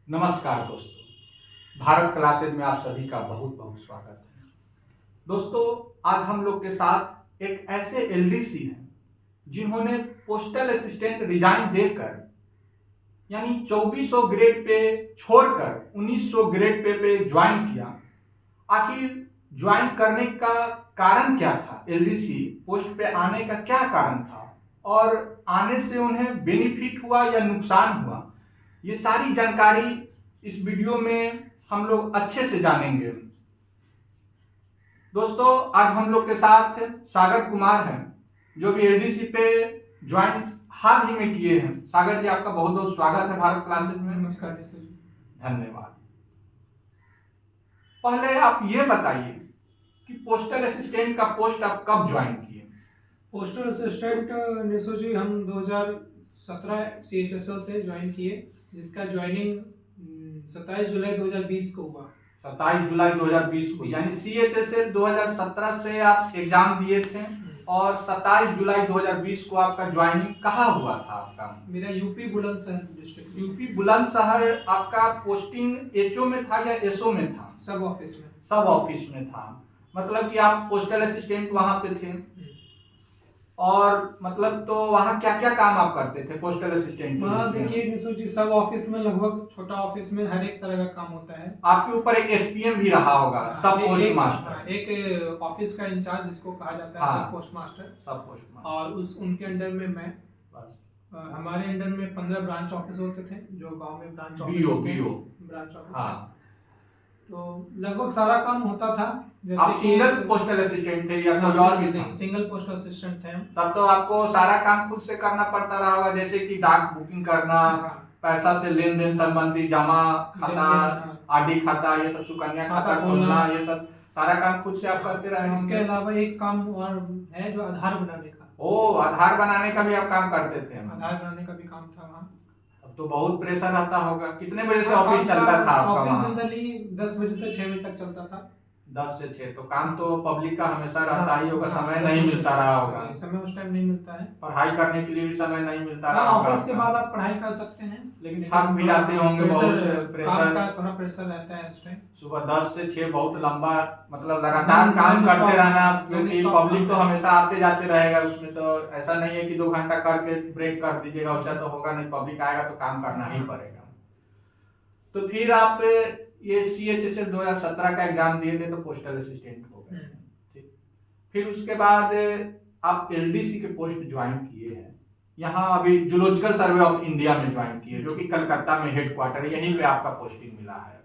नमस्कार दोस्तों, भारत क्लासेज में आप सभी का बहुत बहुत स्वागत है। दोस्तों, आज हम लोग के साथ एक ऐसे एलडीसी हैं जिन्होंने पोस्टल असिस्टेंट रिजाइन देकर यानी 2400 ग्रेड पे छोड़कर 1900 ग्रेड पे ज्वाइन किया। आखिर ज्वाइन करने का कारण क्या था, एलडीसी पोस्ट पे आने का क्या कारण था और आने से उन्हें बेनिफिट हुआ या नुकसान हुआ, ये सारी जानकारी इस वीडियो में हम लोग अच्छे से जानेंगे। दोस्तों, आज हम लोग के साथ सागर कुमार हैं जो भी एलडीसी पे ज्वाइन हाल ही में किए हैं। सागर जी, आपका बहुत बहुत स्वागत है भारत क्लासेज में। नमस्कार जी। धन्यवाद। पहले आप ये बताइए कि पोस्टल असिस्टेंट का पोस्ट आप कब ज्वाइन किए? पोस्टल असिस्टेंट निशु जी हम 2017 CHSL से ज्वाइन किए, जिसका ज्वाइनिंग 27 जुलाई 2020 को हुआ। 27 जुलाई 2020 को, यानी CHSL 2017 से आप एग्जाम दिए थे और 27 जुलाई 2020 को आपका ज्वाइनिंग कहाँ हुआ था आपका? मेरा UP Bulandshahr district. UP Bulandshahr. आपका पोस्टिंग एचओ में था या एसओ में था? सब ऑफिस में। सब ऑफिस में था, मतलब कि आप पोस्टल असिस्टेंट वहां पे थे। और मतलब तो वहाँ क्या क्या काम आप करते थे पोस्टल असिस्टेंट के? वहाँ देखिए निशु जी, सब ऑफिस में लगभग छोटा ऑफिस में हर एक तरह का काम होता है। आपके ऊपर एक एसपीएम भी रहा होगा, सब पोस्ट मास्टर। एक ऑफिस का इंचार्ज जिसको कहा जाता है सब पोस्ट मास्टर। सब पोस्ट मास्टर। और उनके अंडर में मैं बस हमारे अंडर में 15 ब्रांच ऑफिस होते थे, जो गांव में ब्रांच ऑफिस होते हैं, ब्रांच ऑफिस। तो लगभग सारा काम होता था। आप सिंगल पोस्टल असिस्टेंट थे या कोई और भी था? सिंगल पोस्ट असिस्टेंट थे हम। तब तो आपको सारा काम खुद से करना पड़ता रहा होगा, जैसे कि डाक बुकिंग करना, पैसा से लेन देन संबंधी, जमा खाता, आरडी खाता, ये सब सुकन्या खाता खोलना, ये सब सारा काम खुद से आप करते रहे होंगे। इसके अलावा एक काम और है जो आधार बनाने का। आधार बनाने का भी आप काम करते थे? आधार बनाने का भी काम था वहाँ। अब तो बहुत प्रेशर रहता होगा। कितने बजे से ऑफिस चलता था आपका वहाँ? ऑफिस जनरली 10 बजे से 6 बजे तक चलता था। 10 से 6। तो काम तो पब्लिक का हमेशा रहता ही होगा, समय नहीं मिलता रहा होगा। समय उस टाइम नहीं मिलता है। पढ़ाई करने के लिए भी समय नहीं मिलता रहा होगा। ऑफिस के बाद आप पढ़ाई कर सकते हैं, लेकिन थक भी जाते होंगे, बहुत प्रेशर का थोड़ा प्रेशर रहता है उस टाइम। सुबह 10 से 6 बहुत लंबा, मतलब लगातार काम करते रहना, क्योंकि पब्लिक तो हमेशा आते जाते रहेगा। उसमें तो ऐसा नहीं है कि 2 घंटा करके ब्रेक कर दीजिएगा, वैसा तो होगा नहीं। पब्लिक आएगा तो काम करना ही पड़ेगा। तो फिर आप ये CHSL 2017 का एग्जाम दिए थे तो पोस्टल असिस्टेंट हो गए। ठीक, फिर उसके बाद आप एलडीसी के पोस्ट ज्वाइन किए हैं। यहाँ अभी जूलॉजिकल सर्वे ऑफ इंडिया में ज्वाइन किए, जो कि कलकत्ता में हेडक्वार्टर, यहीं पे आपका पोस्टिंग मिला है।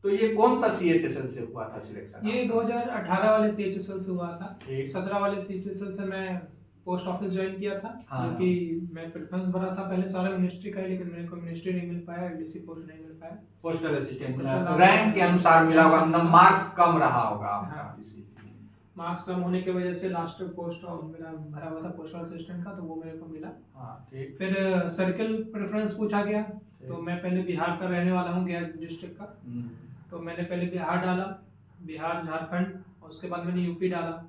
तो ये कौन सा CHSL से हुआ था सिलेक्शन? ये 2018 वाले CHSL से हुआ था। 17 वाले CHSL से मैं पोस्ट ऑफिस ज्वाइन किया था, क्योंकि मैं प्रेफरेंस भरा था पहले सारा मिनिस्ट्री का, लेकिन मेरे को मिनिस्ट्री नहीं मिल पाया, एलडीसी पोस्ट नहीं मिल पाया। पोस्टल असिस्टेंट रैंक के अनुसार मिला होगा, मार्क्स कम रहा होगा। मार्क्स कम होने की वजह से लास्ट पोस्ट मेरा भरा हुआ था पोस्टल असिस्टेंट का, तो वो मेरे को मिला। ठीक। फिर सर्किल प्रेफरेंस पूछा गया, तो मैं पहले बिहार का रहने वाला हूँ, गया डिस्ट्रिक्ट का, तो मैंने पहले बिहार डाला, बिहार झारखंड, और उसके बाद मैंने यूपी डाला।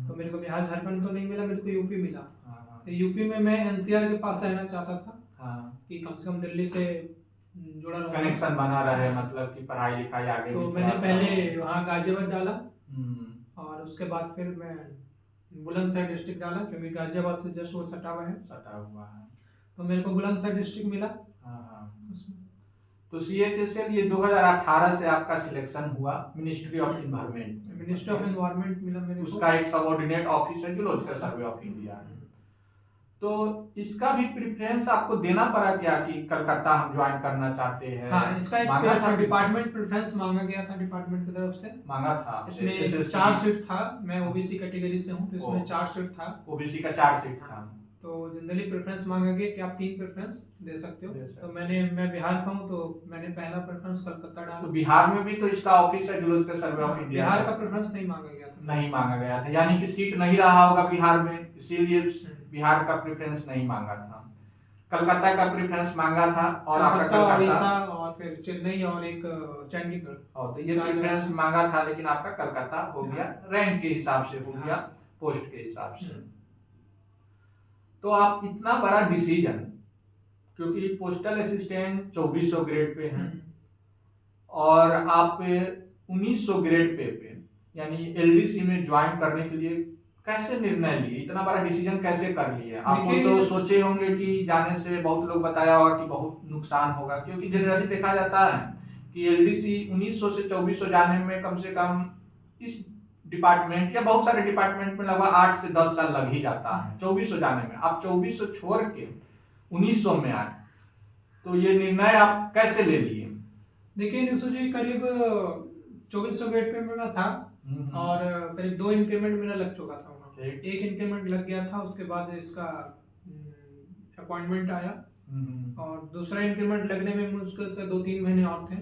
तो मेरे को बिहार झारखंड तो नहीं मिला, मेरे को यूपी मिला। तो यूपी में मैं एनसीआर के पास रहना चाहता था, कि कम से कम दिल्ली से जुड़ा रहा, कनेक्शन बना रहे, मतलब कि पढ़ाई लिखाई आगे। तो मैंने पहले वहाँ गाजियाबाद डाला, और उसके बाद फिर मैं बुलंदशहर डिस्ट्रिक्ट डाला, क्योंकि गाजियाबाद से जस्ट वो सटा हुआ है। तो मेरे को बुलंदशहर डिस्ट्रिक्ट मिला। तो CHSL ये 2018 से आपका सिलेक्शन हुआ, ministry of environment. Ministry of environment मिला मेरे को। उसका एक सबऑर्डिनेट ऑफिस है जूलॉजिकल सर्वे ऑफ इंडिया। तो इसका भी प्रेफरेंस आपको देना पड़ा क्या, कि कलकत्ता हम ज्वाइन करना चाहते हैं? हाँ, इसका एक डिपार्टमेंट प्रेफरेंस मांगा गया था, डिपार्टमेंट की तरफ से मांगा था। इसमें 4 सीट था, मैं ओबीसी कैटेगरी से हूँ, तो इसमें 4 सीट था। ओबीसी का 4 सीट था। तो जनरली प्रेफरेंस मांगा गया कि आप 3 प्रेफरेंस दे सकते हो। तो मैं बिहार का हूँ, तो मैंने पहला प्रेफरेंस कलकत्ता डाला। तो बिहार में भी तो इसका ऑफिस है zoological survey of India. Bihar का प्रेफरेंस नहीं मांगा गया था। नहीं मांगा गया था, यानी कि सीट नहीं रहा होगा बिहार में, इसीलिए बिहार का प्रेफरेंस नहीं मांगा था। कलकत्ता का प्रेफरेंस मांगा था, और आपका कलकत्ता, और फिर चेन्नई, और एक चंडीगढ़। तो ये प्रेफरेंस मांगा था, लेकिन आपका कलकत्ता हो गया, रैंक के हिसाब से हो गया, पोस्ट के हिसाब से। तो आप इतना बड़ा डिसीजन क्योंकि पोस्टल असिस्टेंट 2400 ग्रेड पे हैं और आप 1900 ग्रेड पे यानी एलडीसी में ज्वाइन करने के लिए कैसे निर्णय लिए, इतना बड़ा डिसीजन कैसे कर लिए? आपको तो सोचे होंगे कि जाने से बहुत लोग बताया होगा कि बहुत नुकसान होगा, क्योंकि जनरली देखा जाता है कि एलडीसी 1900 से 2400 जाने में कम से कम इस डिपार्टमेंट या बहुत सारे डिपार्टमेंट में लगभग 8 से 10 साल लग ही जाता है 2400 जाने में। आप 2400 छोड़ के 1900 में आए, तो ये निर्णय आप कैसे ले लिए? देखिए निशु जी, करीब 2400 ग्रेड पे मैं था और करीब 2 इंक्रीमेंट मेरा लग चुका था वहाँ। एक इंक्रीमेंट लग गया था, उसके बाद इसका अपॉइंटमेंट आया और दूसरा इंक्रीमेंट लगने में मुश्किल से 2-3 महीने और थे।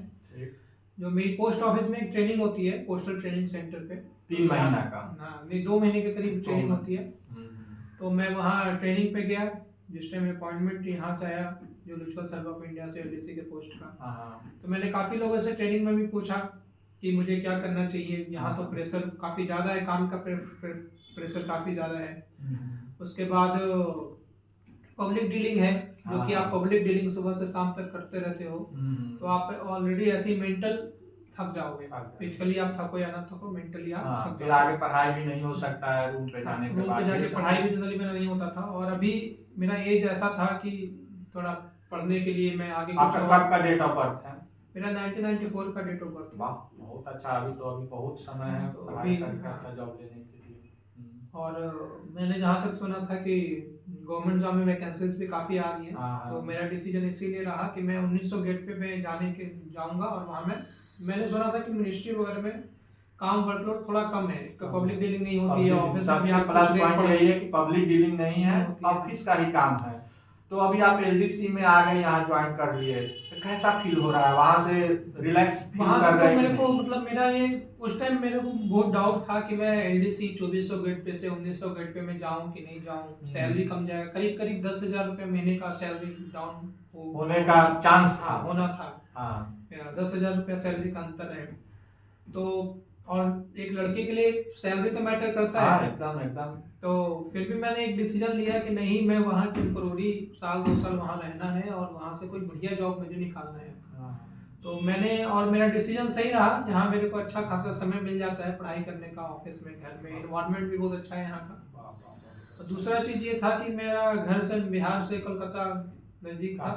जो मेरी पोस्ट ऑफिस में एक ट्रेनिंग होती है पोस्टल ट्रेनिंग सेंटर पे, 3 महीना का, हाँ नहीं 2 महीने के करीब ट्रेनिंग होती है। तो मैं वहाँ ट्रेनिंग पे गया, जिस टाइम अपॉइंटमेंट यहाँ से आया जो म्यूचुअल सर्व ऑफ इंडिया से एलडीसी के पोस्ट का। तो मैंने काफ़ी लोगों से ट्रेनिंग में भी पूछा कि मुझे क्या करना चाहिए। यहाँ तो प्रेशर काफ़ी ज़्यादा है, काम का प्रेशर काफ़ी ज़्यादा है। उसके बाद पब्लिक डीलिंग है, जो कि आप पब्लिक डीलिंग सुबह से शाम तक करते रहते हो, तो आप ऑलरेडी ऐसे ही मेंटल थक जाओगे। फिजिकली आप थको या ना थको, मेंटली आप थक फिर आगे पढ़ाई भी नहीं हो सकता है रूम पे जाने के बाद। रूम पे जाके पढ़ाई भी जनरली मेरा नहीं होता था, और अभी मेरा एज ऐसा था कि थोड़ा पढ़ने के लिए मैं आगे आपका कब का डेट ऑफ बर्थ है? मेरा 1994 का डेट ऑफ बर्थ। वाह, बहुत अच्छा। अभी बहुत समय है तो पढ़ाई करके अच्छा जॉब लेने के लिए। और मैंने जहाँ तक सुना था कि गवर्नमेंट जॉब में वैकेंसीज भी काफ़ी आ रही हैं, तो मेरा डिसीजन इसीलिए रहा कि मैं 1900 गेट पे मैं जाऊँगा। और वहाँ मैंने सुना था कि मिनिस्ट्री वगैरह में काम वर्कलोड थोड़ा कम है, तो पब्लिक डीलिंग नहीं होती है ऑफिस में। सबसे प्लस पॉइंट यही है कि पब्लिक डीलिंग नहीं है, ऑफिस का ही काम है। तो अभी आप एलडीसी में आ गए, यहाँ ज्वाइन कर लिए, तो कैसा फील हो रहा है? वहाँ से रिलैक्स फील कर रहे हैं? मेरे को मतलब मेरा ये उस टाइम मेरे को बहुत डाउट था कि मैं एलडीसी 2400 ग्रेड पे से 1900 ग्रेड पे मैं जाऊँ कि नहीं जाऊँ। सैलरी कम जाएगा, करीब 10,000 रुपये महीने का सैलरी डाउन होने का चांस था, होना था। हाँ, मेरा 10,000 रुपया सैलरी का अंतर है। तो और एक लड़के के लिए सैलरी तो मैटर करता है एकदम। तो फिर भी मैंने एक डिसीजन लिया कि नहीं, मैं वहाँ टेम्पोररी 1-2 साल वहाँ रहना है और वहाँ से कोई बढ़िया जॉब मुझे निकालना है। तो मैंने, और मेरा डिसीजन सही रहा। यहाँ मेरे को अच्छा खासा समय मिल जाता है पढ़ाई करने का, ऑफिस में, घर में, एनवायरनमेंट भी बहुत अच्छा है यहाँ का। और दूसरा चीज़ ये था कि मेरा घर से बिहार से कोलकाता नज़दीक था,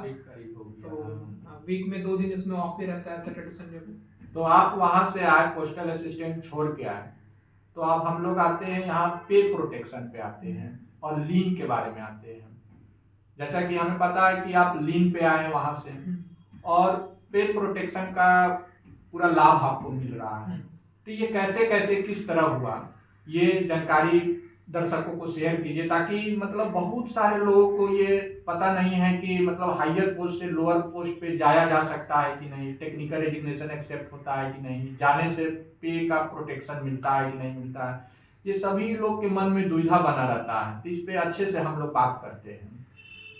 तो वीक में 2 दिन इसमें ऑफ भी रहता है, सैटरडे संडे को। तो आप वहाँ से आए, पोस्टल असिस्टेंट छोड़ के आए, तो अब हम लोग आते हैं यहाँ पे प्रोटेक्शन पे आते हैं और लीन के बारे में आते हैं। जैसा कि हमें पता है कि आप लीन पे आए हैं वहाँ से, और पे प्रोटेक्शन का पूरा लाभ आपको मिल रहा है। तो ये कैसे किस तरह हुआ, ये जानकारी दर्शकों को शेयर कीजिए, ताकि मतलब बहुत सारे लोगों को ये पता नहीं है कि मतलब हायर पोस्ट से लोअर पोस्ट पे जाया जा सकता है कि नहीं, टेक्निकल रेजिग्नेशन एक्सेप्ट होता है कि नहीं, जाने से पे का प्रोटेक्शन मिलता है कि नहीं मिलता है। ये सभी लोग के मन में दुविधा बना रहता है, तो इस पे अच्छे से हम लोग बात करते हैं।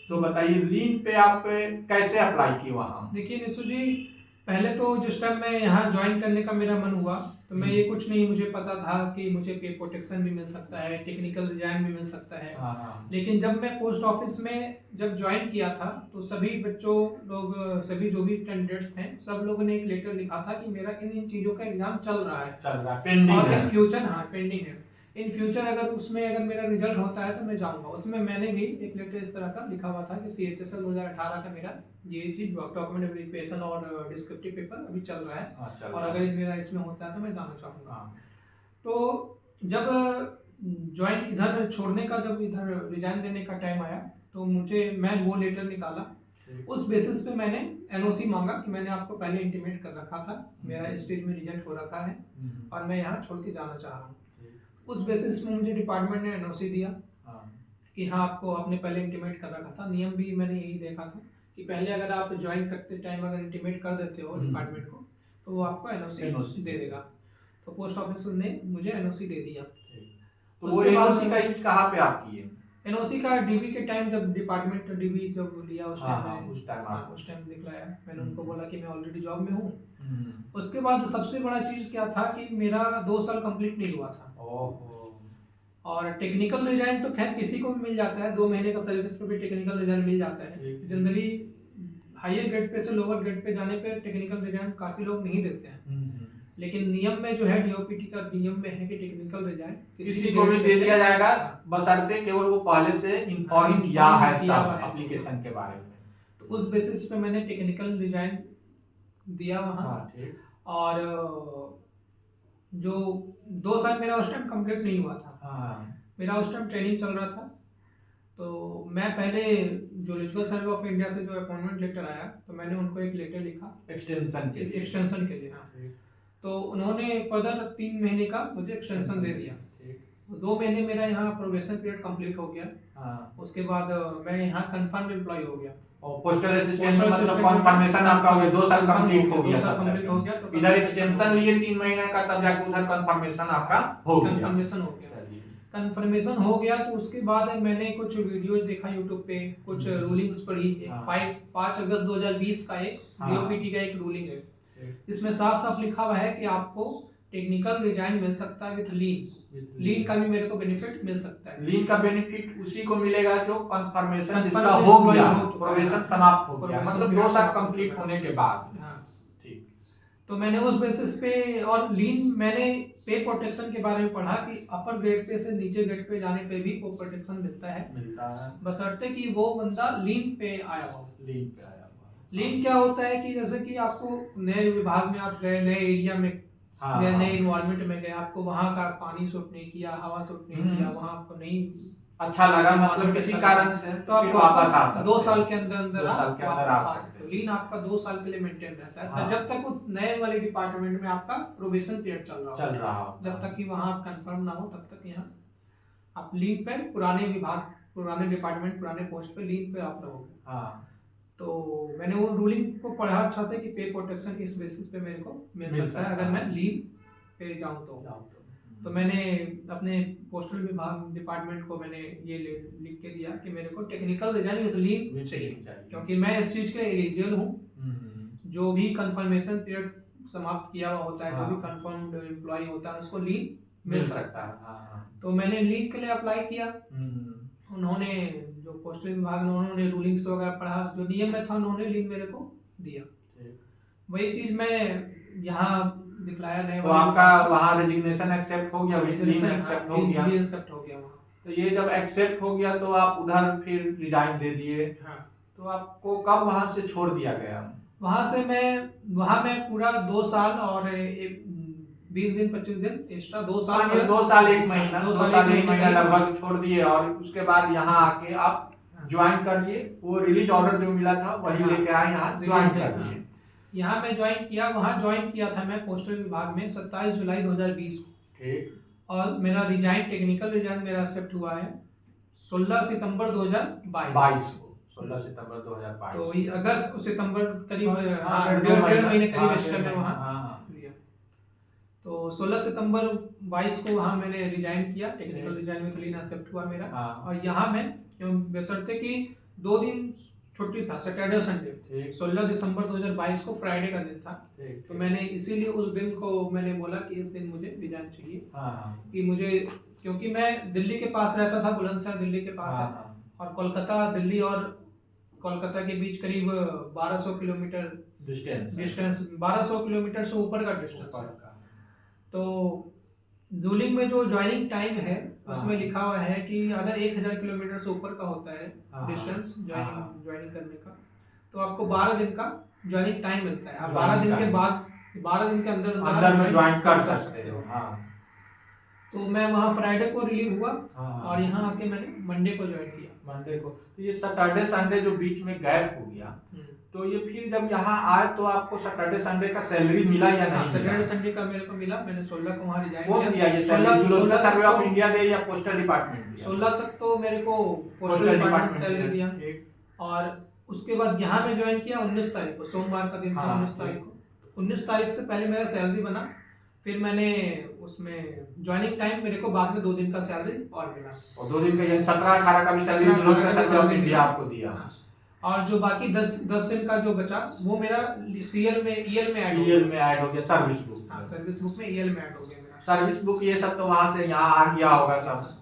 तो बताइए, लीन पे आप कैसे अप्लाई किए वहाँ? देखिए निशु जी, पहले तो जिस टाइम मैं यहाँ ज्वाइन करने का मेरा मन हुआ, तो मैं ये कुछ नहीं, मुझे पता था कि मुझे पे प्रोटेक्शन भी मिल सकता है, टेक्निकल रिजाइन भी मिल सकता है। लेकिन जब मैं पोस्ट ऑफिस में जब ज्वाइन किया था, तो सभी बच्चों लोग, सभी जो भी कैंडिडेट्स थे, सब लोगों ने एक लेटर लिखा था कि मेरा इन चीज़ों का एग्जाम चल रहा है, पेंडिंग और है। इन फ्यूचर, हाँ पेंडिंग है, इन फ्यूचर अगर मेरा रिजल्ट होता है तो मैं जाऊंगा। उसमें मैंने भी एक लेटर इस तरह का लिखा हुआ था कि CHSL 2018 का मेरा ये चीज डॉक्यूमेंट वेरिफिकेशन और डिस्क्रिप्टिव पेपर अभी चल रहा है, और अगर मेरा इसमें होता है तो मैं जाना चाहूँगा। तो जब ज्वाइन इधर छोड़ने का, जब इधर रिजाइन देने का टाइम आया, तो मैं वो लेटर निकाला। उस बेसिस पे मैंने NOC मांगा कि मैंने आपको पहले इंटीमेट कर रखा था, मेरा स्टेज में रिजल्ट हो रखा है और मैं यहाँ छोड़ के जाना चाह रहा हूँ। उस बेसिस में मुझे डिपार्टमेंट ने NOC दिया कि हाँ, आपको आपने पहले इंटीमेट कर रखा था। नियम भी मैंने यही देखा था कि पहले अगर आप ज्वाइन करते टाइम अगर इंटीमेट कर देते हो डिपार्टमेंट को, तो वो आपको NOC दे देगा। तो पोस्ट ऑफिस ने मुझे NOC दे दिया। तो वो NOC का यूज कहाँ पे आप किए? NOC का DB के टाइम, जब डिपार्टमेंट DB जब लिया उस टाइम दिखलाया। मैंने उनको बोला कि मैं ऑलरेडी जॉब में हूँ। उसके बाद सबसे बड़ा चीज़ क्या था कि मेरा 2 साल कंप्लीट नहीं हुआ था। और टेक्निकल रिजाइन तो खैर किसी को भी मिल जाता है, 2 महीने का सर्विस पे भी टेक्निकल रिजाइन मिल जाता है। जनरली हायर ग्रेड पे से लोअर ग्रेड पे जाने पे टेक्निकल रिजाइन काफी लोग नहीं देते हैं, लेकिन नियम में जो है डीओपीटी का नियम में है कि टेक्निकल रिजाइन किसी को भी दे दिया जाएगा, बशर्ते केवल वो पहले से इन्फॉर्म किया है तब एप्लीकेशन के बारे में। तो उस बेसिस पे मैंने टेक्निकल रिजाइन दिया वहाँ। और जो 2 साल मेरा उस टाइम कंप्लीट नहीं हुआ था, मेरा उस टाइम ट्रेनिंग चल रहा था। तो मैं पहले जूलॉजिकल सर्वे ऑफ इंडिया से जो अपॉइंटमेंट लेटर आया, तो मैंने उनको एक लेटर लिखा एक्सटेंशन के लिए। हाँ, तो उन्होंने फर्दर 3 महीने का मुझे एक्सटेंशन दे दिया। 2 महीने मेरा यहाँ प्रोबेशन पीरियड कंप्लीट हो गया। उसके बाद मैं यहाँ कंफर्म एम्प्लॉय हो गया। और पोस्टल असिस्टेंट मतलब कंफर्मेशन आपका हो गया, 2 साल कंप्लीट हो गया। तो इधर एक्सटेंशन लिए 3 महीने का, तब जाके उधर कंफर्मेशन आपका हो गया। कंफर्मेशन हो गया तो उसके बाद मैंने कुछ वीडियोस देखा यूट्यूब पे, कुछ रूलिंग्स पढ़ी। 5 अगस्त 2020 का एक डीओपीटी का एक रूलिंग है, इसमें साफ साफ लिखा हुआ है कि आपको टेक्निकल रिजाइन मिल सकता है विद लीन का भी मेरे को बेनिफिट मिल सकता है। लीन का बेनिफिट उसी को मिलेगा जो कंफर्मेशन जिसका हो गया, प्रोबेशन समाप्त हो गया, मतलब 2 साल कंप्लीट होने के बाद। ठीक। तो मैंने उस बेसिस पे, और लीन मैंने पे प्रोटेक्शन के बारे में पढ़ा कि अपर ग्रेड पे से नीचे ग्रेड पे जाने पे भी वो प्रोटेक्शन मिलता है, बशर्ते कि वो बंदा लीन पे आया हो। लीन क्या होता है कि जैसे कि आपको नए विभाग में आप गए, नए एरिया में, नए इन्वायरमेंट में गए, आपको वहाँ का पानी सूट नहीं किया, हवा सूट नहीं किया, वहाँ आपको नहीं अच्छा लगा, मतलब किसी कारण से, तो आप वापस आ सकते 2 साल के अंदर आ सकते हो। लीन आपका 2 साल के लिए मेंटेन रहता है, जब तक उस नए वाले डिपार्टमेंट में आपका प्रोबेशन पीरियड चल रहा हो। जब तक कि वहाँ आप कंफर्म ना हो, तब तक यहाँ आप लीन पे, पुराने विभाग, पुराने डिपार्टमेंट, पुराने पोस्ट पे लीन पे आप रहोगे। तो मैंने वो रूलिंग को पढ़ा अच्छा से कि पे प्रोटेक्शन इस बेसिस पे मेरे को मिल सकता है अगर मैं लीव पे जाऊँ तो मैंने अपने पोस्टल विभाग डिपार्टमेंट को मैंने ये लिख के दिया कि मेरे को टेक्निकल रिजाइन विद लीव चाहिए, क्योंकि मैं इस चीज़ के एलिजिबल हूँ। जो भी कंफर्मेशन पीरियड समाप्त किया हुआ होता है, जो भी कंफर्म्ड एम्प्लॉय होता है, उसको लीव मिल सकता है। तो मैंने लीव के लिए अप्लाई किया। उन्होंने, जो पोस्टल विभाग ने, उन्होंने रूलिंग्स वगैरह पढ़ा, जो नियम में था उन्होंने लीव मेरे को दिया। वही चीज मैं यहाँ दिखलाया नहीं। तो आपका वहाँ रेजिग्नेशन एक्सेप्ट हो गया, लीव एक्सेप्ट हो गया, एक्सेप्ट हो गया वहाँ। तो ये जब एक्सेप्ट हो गया तो आप उधर फिर रिजाइन दे दिए। तो आपको कब वहाँ से छोड़ दिया गया? वहाँ मैं पूरा 2 साल और 20 दिन 25 दिन एक्स्ट्रा 2 साल 1 महीना लगभग छोड़ दिए, और उसके बाद यहाँ आके आप ज्वाइन कर लिए। वो रिलीज ऑर्डर जो मिला था वही लेके आए, यहाँ ज्वाइन कर लिए। यहाँ मैं ज्वाइन किया, वहाँ ज्वाइन किया था मैं पोस्टल विभाग में 27 जुलाई 2020 को। ठीक। और मेरा रिजाइन, टेक्निकल रिजाइन मेरा एक्सेप्ट हुआ है 16 सितंबर 2022 को। 16 सितंबर 2022। तो ये अगस्त सितंबर करीब 1.5 महीने करीब एक्स्ट्रा में वहाँ लिया। तो 16 सितंबर 22 को वहाँ मैंने रिजाइन किया, टेक्निकल रिजाइन में लीन एक्सेप्ट हुआ मेरा। और यहाँ मैं बशर्ते कि 2 दिन छुट्टी था, सैटरडे संडे। 16 दिसंबर 2022 को फ्राइडे का दिन था। तो मैंने इसीलिए उस दिन को मैंने बोला कि इस दिन मुझे रिजाइन चाहिए। कि मुझे, क्योंकि मैं दिल्ली के पास रहता था, बुलंदशहर दिल्ली के पास है, और कोलकाता, दिल्ली और कोलकाता के बीच करीब 1200 किलोमीटर डिस्टेंस 1200 किलोमीटर से ऊपर का डिस्टेंस। तो रूलिंग में जो ज्वाइनिंग टाइम है उसमें लिखा हुआ है कि अगर 1000 किलोमीटर से ऊपर का होता है डिस्टेंस ज्वाइनिंग करने का, तो आपको 12 दिन का ज्वाइनिंग टाइम मिलता है। आप 12 दिन के बाद, 12 दिन के अंदर में ज्वाइन कर सकते हो। तो मैं वहाँ फ्राइडे को रिलीव हुआ और यहाँ आके मैंने मंडे को ज्वाइन किया। मंडे को। तो ये सैटरडे संडे जो बीच में गैप हो गया, तो ये फिर जब यहाँ आए तो आपको सैटरडे संडे का सैलरी मिला या नहीं? सैटरडे संडे का मेरे को मिला। मैंने 16 को वहाँ रिजाइन किया। दिया ये salary zoological survey of India दे या पोस्टल डिपार्टमेंट दिया? 16 तक तो मेरे को पोस्टल डिपार्टमेंट सैलरी दिया। और उसके बाद यहाँ में ज्वाइन किया 19 तारीख को, सोमवार का दिन था 19 तारीख को। 19 तारीख से पहले मेरा सैलरी बना, फिर मैंने उसमें ज्वाइनिंग टाइम मेरे को बाद में 2 दिन का सैलरी और मिला। और 2 दिन का, यानी 17-18 का भी salary zoological survey of India आपको दिया। और जो बाकी 10 दिन का जो बचा वो मेरा ईएल में ऐड हो गया। सर्विस बुक, सर्विस बुक में ईएल में ऐड हो गया मेरा। सर्विस बुक ये सब तो वहां से यहाँ आ गया होगा सब।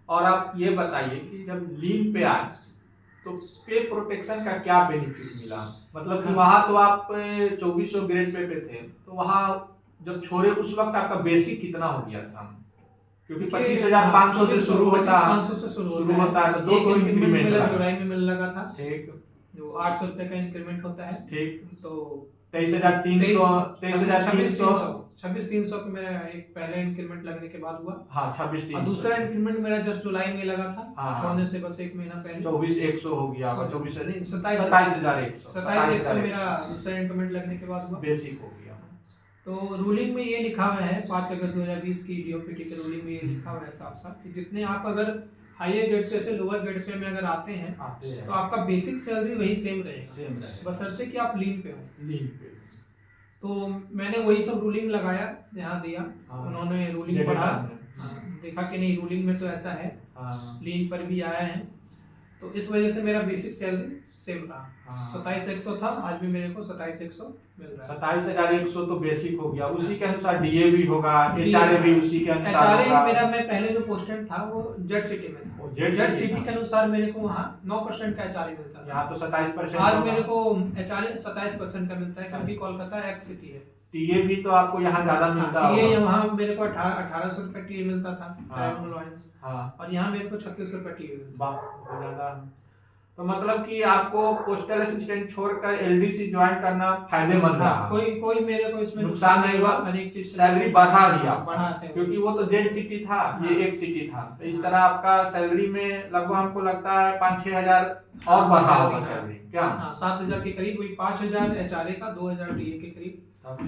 और आप ये बताइए कि जब लीन पे आए तो पे प्रोटेक्शन का क्या बेनिफिट मिला? मतलब कि वहाँ तो आप 2400 ग्रेड पे थे, तो वहाँ जब छोड़े उस वक्त आपका बेसिक कितना हो गया था? क्योंकि 25,500 से शुरू होता है, 25,500 से शुरू होता है, तो दो एक इंक्रीमेंट इंक्रीमेंट मेरा जुलाई में मिलने लगा था, ठीक, जो 800 रुपए का इंक्रीमेंट होता है, ठीक। तो 23,300 26,300 का मेरा एक पहले इंक्रीमेंट लगने के बाद हुआ। हाँ, और 26,300 दूसरा इंक्रीमेंट मेरा जस्ट जुलाई में लगा था, हाँ, छोड़ने से बस एक महीना पहले 24,100 हो गया, 27,100 मेरा दूसरा इंक्रीमेंट लगने के बाद हुआ, बेसिक हो गया। तो रूलिंग में ये लिखा हुआ है 5 अगस्त 2020 की डीओपीटी के रूलिंग में ये लिखा हुआ है साफ साफ कि जितने आप अगर हायर ग्रेड पे से लोअर ग्रेड पे में अगर आते हैं तो आपका बेसिक सैलरी वही सेम रहेगा, बशर्ते कि आप लीन पे हो। तो मैंने वही सब रूलिंग लगाया, यहाँ दिया, उन्होंने रूलिंग पढ़ा, देखा कि नहीं रूलिंग में तो ऐसा है, लीन पर भी आया है, तो इस वजह से मेरा बेसिक सैलरी सेम रहा। 27,100 था, आज भी मेरे को 27,100 मिल रहा है। 27,100 तो बेसिक हो गया, उसी के अनुसार डीए भी होगा, एचआरए भी उसी के अनुसार होगा। मेरा मैं पहले जो पोस्टेड था वो जेड सिटी में था, जेड सिटी के अनुसार मेरे को वहाँ 9% का एचआरए मिलता था, यहाँ तो 27%। आज मेरे को एचआरए 27% का मिलता है, क्योंकि कोलकाता एक्स सिटी है। टीए भी तो आपको यहाँ ज्यादा मिलता है, टीए यहाँ मेरे को 1800 रुपए टीए मिलता था, और यहाँ मेरे को 3600 रुपए टीए मिलता है। तो मतलब कि आपको पोस्टल असिस्टेंट छोड़कर एलडीसी ज्वाइन करना फायदेमंद रहा, कोई मेरे को इसमें नुकसान नहीं हुआ, हर एक चीज सैलरी बढ़ा दिया, क्योंकि वो तो जेड सिटी था, ये एक सिटी था, तो इस तरह आपका सैलरी में लगभग हमको लगता है 5-6 हजार और बढ़ा होगा सैलरी, क्या? 7,000 के करीब, वही 5,000 एचआरए का, 2,000 डीए के करीब,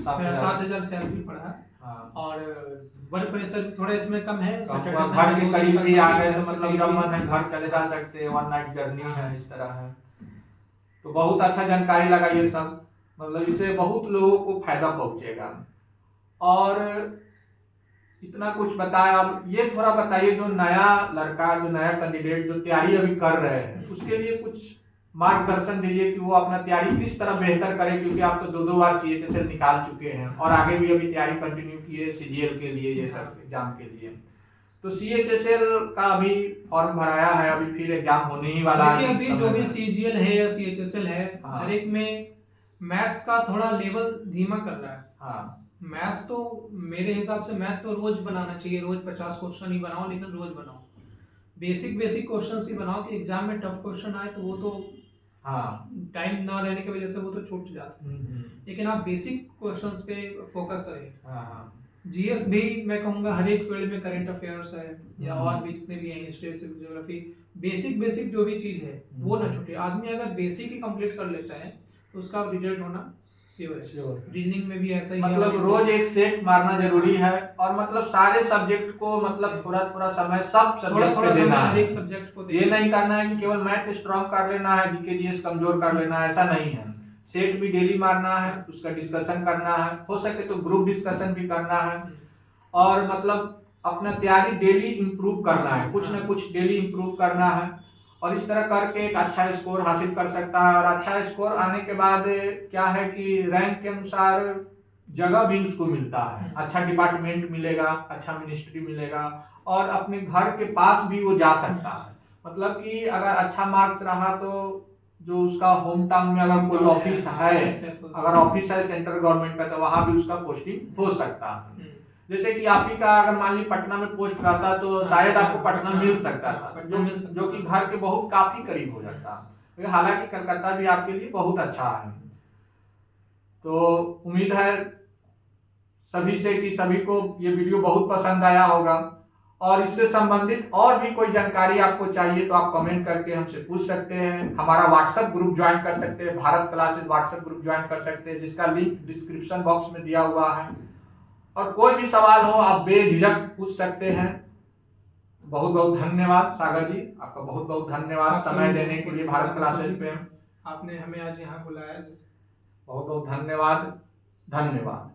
7,000 सैलरी पड़ा। और वर्क प्रेशर थोड़ा इसमें कम है, घर के करीब भी आ गए तो मतलब जब मन है घर चले जा सकते हैं, 1 नाइट जर्नी है, इस तरह है। तो बहुत अच्छा जानकारी लगा ये सब, मतलब इससे बहुत लोगों को फायदा पहुंचेगा। और इतना कुछ बताया, अब ये थोड़ा बताइए जो नया लड़का, जो नया कैंडिडेट जो तैयारी अभी कर रहे हैं, उसके लिए कुछ मार्गदर्शन दीजिए कि वो अपना तैयारी किस तरह बेहतर करे, क्योंकि आप तो 2 बार सीएचएसएल निकाल चुके हैं और आगे भी अभी तैयारी कंटिन्यू किए सीजीएल के लिए, ये सब एग्जाम के लिए। तो सीएचएसएल का अभी फॉर्म भराया है, अभी फिर एग्जाम होने ही वाला है। अभी जो भी सीजीएल है या सीएचएसएल है, हर एक में मैथ्स का थोड़ा लेवल धीमा कर रहा है। मैथ्स तो मेरे हिसाब से मैथ तो रोज बनाना चाहिए, रोज 50 क्वेश्चन ही बनाओ, लेकिन रोज बनाओ, बेसिक क्वेश्चन ही बनाओ कि एग्जाम में टफ क्वेश्चन आए तो वो तो टाइम ना रहने की वजह से वो तो छूट जाता है, लेकिन आप बेसिक क्वेश्चंस पे फोकस करें। जीएस भी मैं कहूँगा हर एक फील्ड में, करंट अफेयर्स है या और भी जितने भी हैं, हिस्ट्री, ज्योग्राफी, बेसिक जो भी चीज है वो ना छूटे। आदमी अगर बेसिक ही कंप्लीट कर लेता है तो उसका रिजल्ट होना श्योर। रीजनिंग में भी ऐसा ही, मतलब रोज एक सेट मारना जरूरी है, और मतलब सारे सब्जेक्ट को मतलब थोड़ा समय सब सब्जेक्ट पे देना है, हर एक सब्जेक्ट को ये नहीं करना है कि केवल मैथ स्ट्रांग कर लेना है, जीके जीएस कमजोर कर लेना है, ऐसा नहीं है। सेट भी डेली मारना है, उसका डिस्कशन करना है, हो सके तो ग्रुप डिस्कशन भी करना है, और मतलब अपना तैयारी डेली इम्प्रूव करना है, कुछ ना कुछ डेली इम्प्रूव करना है, और इस तरह करके एक अच्छा स्कोर हासिल कर सकता है। और अच्छा स्कोर आने के बाद क्या है कि रैंक के अनुसार जगह भी उसको मिलता है, अच्छा डिपार्टमेंट मिलेगा, अच्छा मिनिस्ट्री मिलेगा, और अपने घर के पास भी वो जा सकता है। मतलब कि अगर अच्छा मार्क्स रहा तो जो उसका होम टाउन में अगर कोई ऑफिस है, अगर ऑफिस है सेंट्रल गवर्नमेंट का, तो वहां भी उसका पोस्टिंग हो सकता है। जैसे कि आप ही का अगर मान ली पटना में पोस्ट रहता तो शायद आपको पटना मिल सकता था, जो कि घर के बहुत काफी करीब हो जाता। हालांकि कलकत्ता भी आपके लिए बहुत अच्छा है। तो उम्मीद है सभी से कि सभी को ये वीडियो बहुत पसंद आया होगा, और इससे संबंधित और भी कोई जानकारी आपको चाहिए तो आप कमेंट करके हमसे पूछ सकते हैं। हमारा व्हाट्सएप ग्रुप ज्वाइन कर सकते हैं, Bharat classes WhatsApp group join कर सकते हैं, जिसका लिंक डिस्क्रिप्शन बॉक्स में दिया हुआ है। और कोई भी सवाल हो आप बेझिझक पूछ सकते हैं। बहुत बहुत धन्यवाद सागर जी, आपका बहुत बहुत धन्यवाद समय देने के लिए भारत क्लासेस पे। आपने हमें आज यहाँ बुलाया, बहुत बहुत धन्यवाद।